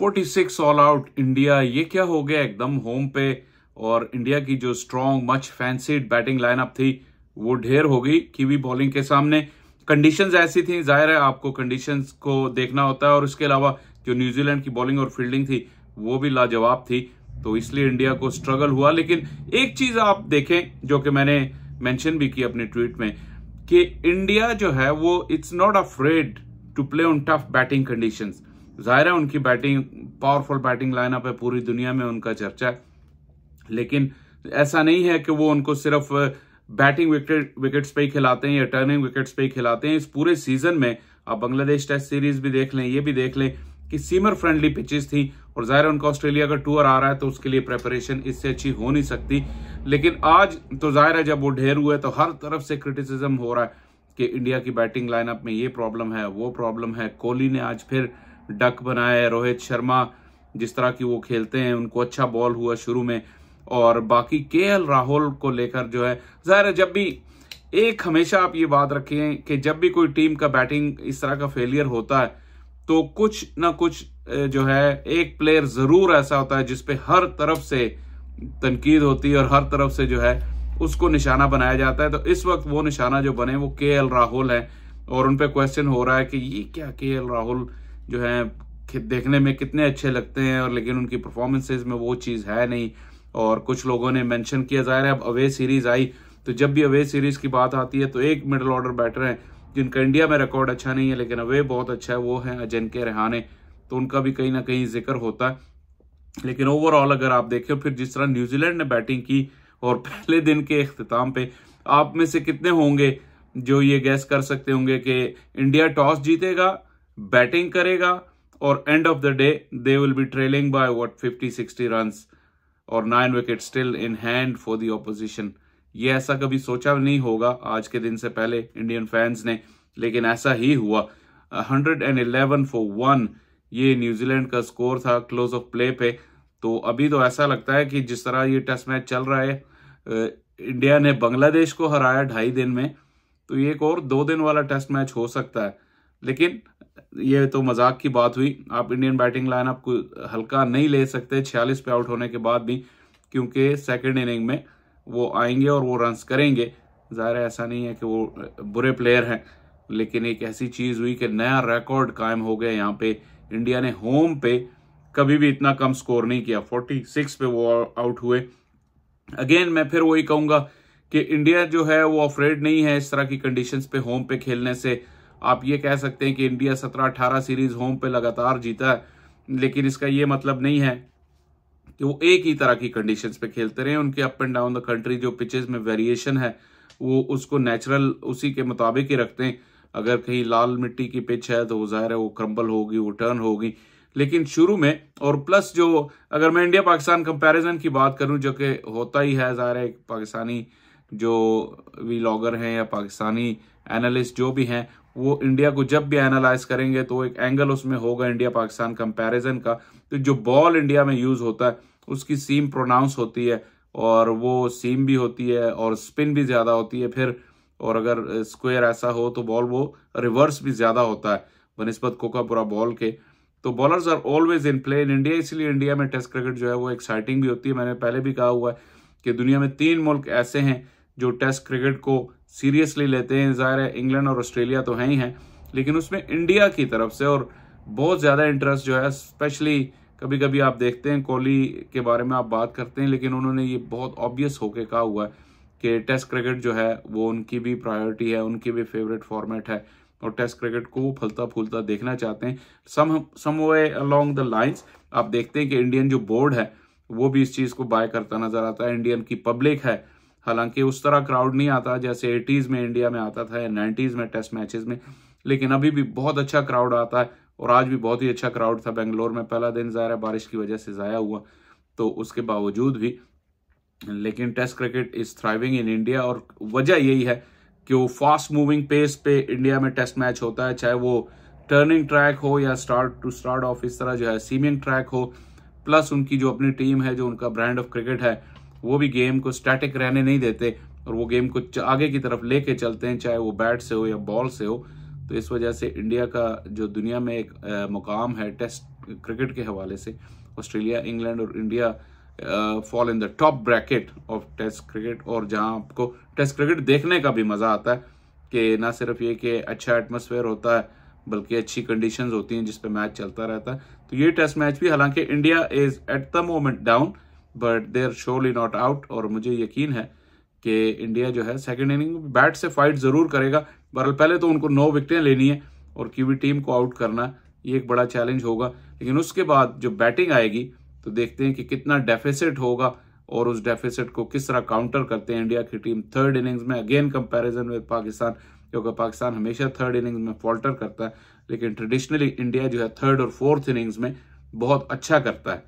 46 all out India, ये क्या हो गया एकदम होम पे। और इंडिया की जो strong much fancied batting lineup थी वो ढेर हो गई कीवी बॉलिंग के सामने। कंडीशंस ऐसी थी, जाहिर है आपको कंडीशंस को देखना होता है, और उसके अलावा जो न्यूजीलैंड की बॉलिंग और फील्डिंग थी वो भी लाजवाब थी, तो इसलिए इंडिया को स्ट्रगल हुआ। लेकिन एक चीज आप देखें जो कि मैंने मेंशन भी की अपने ट्वीट में, कि इंडिया जो है वो it's not afraid to play on tough batting conditions. जाहिर है उनकी बैटिंग पावरफुल बैटिंग लाइनअप है, पूरी दुनिया में उनका चर्चा है, लेकिन ऐसा नहीं है कि वो उनको सिर्फ बैटिंग विकेट्स पे ही खिलाते हैं या टर्निंग विकेट्स पे ही खिलाते हैं। इस पूरे सीजन में आप बांग्लादेश टेस्ट सीरीज भी देख लें, ये भी देख लें कि सीमर फ्रेंडली पिचेस थी, और जाहिर है उनका ऑस्ट्रेलिया का टूर आ रहा है तो उसके लिए प्रेपरेशन इससे अच्छी हो नहीं सकती। लेकिन आज तो जाहिर है जब वो ढेर हुए तो हर तरफ से क्रिटिसिज्म हो रहा है कि इंडिया की बैटिंग लाइनअप में ये प्रॉब्लम है, वो प्रॉब्लम है। कोहली ने आज फिर डक बनाया है, रोहित शर्मा जिस तरह की वो खेलते हैं उनको अच्छा बॉल हुआ शुरू में, और बाकी केएल राहुल को लेकर जो है, जाहिर है जब भी एक हमेशा आप ये बात रखें कि जब भी कोई टीम का बैटिंग इस तरह का फेलियर होता है तो कुछ ना कुछ जो है एक प्लेयर जरूर ऐसा होता है जिसपे हर तरफ से तनकीद होती है और हर तरफ से जो है उसको निशाना बनाया जाता है। तो इस वक्त वो निशाना जो बने वो केएल राहुल है, और उन पे क्वेश्चन हो रहा है कि ये क्या केएल राहुल जो है देखने में कितने अच्छे लगते हैं और लेकिन उनकी परफॉर्मेंसेज में वो चीज है नहीं। और कुछ लोगों ने मेंशन किया, जाहिर है अब अवे सीरीज आई तो जब भी अवे सीरीज की बात आती है तो एक मिडिल ऑर्डर बैटर है जिनका इंडिया में रिकॉर्ड अच्छा नहीं है लेकिन अवे बहुत अच्छा है, वो है अजिंक्य रहाणे, तो उनका भी कहीं ना कहीं जिक्र होता है। लेकिन ओवरऑल अगर आप देखें फिर जिस तरह न्यूजीलैंड ने बैटिंग की और पहले दिन के इख्तिताम पे, आप में से कितने होंगे जो ये गैस कर सकते होंगे कि इंडिया टॉस जीतेगा, बैटिंग करेगा और end of the day they will be trailing by 50-60 runs और 9 wicket still in hand for the opposition. ये ऐसा कभी सोचा नहीं होगा आज के दिन से पहले इंडियन फैंस ने, लेकिन ऐसा ही हुआ। 111 for 1 ये न्यूजीलैंड का स्कोर था क्लोज ऑफ प्ले पे। तो अभी तो ऐसा लगता है कि जिस तरह ये टेस्ट मैच चल रहा है, इंडिया ने बांग्लादेश को हराया 2.5 दिन में, तो ये एक और 2 दिन वाला टेस्ट मैच हो सकता है। लेकिन ये तो मजाक की बात हुई, आप इंडियन बैटिंग लाइनअप को हल्का नहीं ले सकते 46 पे आउट होने के बाद भी, क्योंकि सेकंड इनिंग में वो आएंगे और वो रन्स करेंगे। ज़ाहिर है ऐसा नहीं है कि वो बुरे प्लेयर हैं, लेकिन एक ऐसी चीज़ हुई कि नया रिकॉर्ड कायम हो गया। यहाँ पे इंडिया ने होम पे कभी भी इतना कम स्कोर नहीं किया, 46 पे वो आउट हुए। अगेन मैं फिर वही कहूँगा कि इंडिया जो है वो अफ्रेड नहीं है इस तरह की कंडीशंस पे होम पे खेलने से। आप ये कह सकते हैं कि इंडिया 17-18 सीरीज होम पे लगातार जीता है, लेकिन इसका ये मतलब नहीं है कि वो एक ही तरह की कंडीशंस पे खेलते रहे। उनके up and down the country जो पिचेस में वेरिएशन है वो उसको नेचुरल उसी के मुताबिक ही रखते हैं। अगर कहीं लाल मिट्टी की पिच है तो वो जाहिर है वो क्रम्बल होगी, वो टर्न होगी, लेकिन शुरू में। और प्लस जो अगर मैं इंडिया पाकिस्तान कंपैरिजन की बात करूं जो कि होता ही है, जाहिर है पाकिस्तानी जो व्लॉगर हैं या पाकिस्तानी एनालिस्ट जो भी हैं वो इंडिया को जब भी एनालाइज करेंगे तो एक एंगल उसमें होगा इंडिया पाकिस्तान कंपैरिजन का। तो जो बॉल इंडिया में यूज होता है उसकी सीम प्रोनाउंस होती है, और वो सीम भी होती है और स्पिन भी ज्यादा होती है फिर, और अगर स्क्वायर ऐसा हो तो बॉल वो रिवर्स भी ज्यादा होता है बनिस्बत कोकापुरा बॉल के। तो bowlers are always in play in India, इसलिए इंडिया में टेस्ट क्रिकेट जो है वो एक्साइटिंग भी होती है। मैंने पहले भी कहा हुआ है कि दुनिया में 3 मुल्क ऐसे हैं जो टेस्ट क्रिकेट को सीरियसली लेते हैं। जाहिर है इंग्लैंड और ऑस्ट्रेलिया तो हैं ही हैं, लेकिन उसमें इंडिया की तरफ से और बहुत ज्यादा इंटरेस्ट जो है, स्पेशली कभी कभी आप देखते हैं कोहली के बारे में आप बात करते हैं, लेकिन उन्होंने ये बहुत ऑब्वियस होके कहा हुआ है कि टेस्ट क्रिकेट जो है वो उनकी भी प्रायोरिटी है, उनकी भी फेवरेट फॉर्मेट है, और टेस्ट क्रिकेट को वो फलता फूलता देखना चाहते हैं। सम वे अलोंग द लाइंस आप देखते हैं कि इंडियन जो बोर्ड है वो भी इस चीज को बाय करता नजर आता है। इंडियन की पब्लिक है, हालांकि उस तरह क्राउड नहीं आता जैसे 80s में इंडिया में आता था या 90s में टेस्ट मैचेस में, लेकिन अभी भी बहुत अच्छा क्राउड आता है। और आज भी बहुत ही अच्छा क्राउड था बेंगलोर में। पहला दिन ज़ाहिर है बारिश की वजह से ज़ाया हुआ, तो उसके बावजूद भी लेकिन test cricket is thriving in India, और वजह यही है कि वो फास्ट मूविंग पेस पे इंडिया में टेस्ट मैच होता है, चाहे वो टर्निंग ट्रैक हो या स्टार्ट ऑफ इस तरह जो है सीमिंग ट्रैक हो। प्लस उनकी जो अपनी टीम है, जो उनका ब्रांड ऑफ क्रिकेट है, वो भी गेम को स्टैटिक रहने नहीं देते और वो गेम को आगे की तरफ लेके चलते हैं, चाहे वो बैट से हो या बॉल से हो। तो इस वजह से इंडिया का जो दुनिया में एक मुकाम है टेस्ट क्रिकेट के हवाले से ऑस्ट्रेलिया, इंग्लैंड और India fall in the top bracket of test cricket, और जहां आपको टेस्ट क्रिकेट देखने का भी मजा आता है कि ना सिर्फ ये कि अच्छा एटमॉस्फेयर होता है बल्कि अच्छी कंडीशंस होती हैं जिस पे मैच चलता रहता है। तो ये टेस्ट मैच भी, हालांकि India is at the moment down but they are surely not out, और मुझे यकीन है कि इंडिया जो है सेकंड इनिंग में बैट से फाइट जरूर करेगा। बहरहाल पहले तो उनको 9 विकेटें लेनी है और कीवी टीम को आउट करना, ये एक बड़ा चैलेंज होगा। लेकिन उसके बाद जो बैटिंग आएगी तो देखते हैं कि कितना डेफिसिट होगा और उस डेफिसिट को किस तरह काउंटर करते हैं इंडिया की टीम थर्ड इनिंग्स में, अगेन कंपैरिजन विद पाकिस्तान, क्योंकि पाकिस्तान हमेशा थर्ड इनिंग्स में फॉल्टर करता है, लेकिन ट्रेडिशनली इंडिया जो है थर्ड और फोर्थ इनिंग्स में बहुत अच्छा करता है।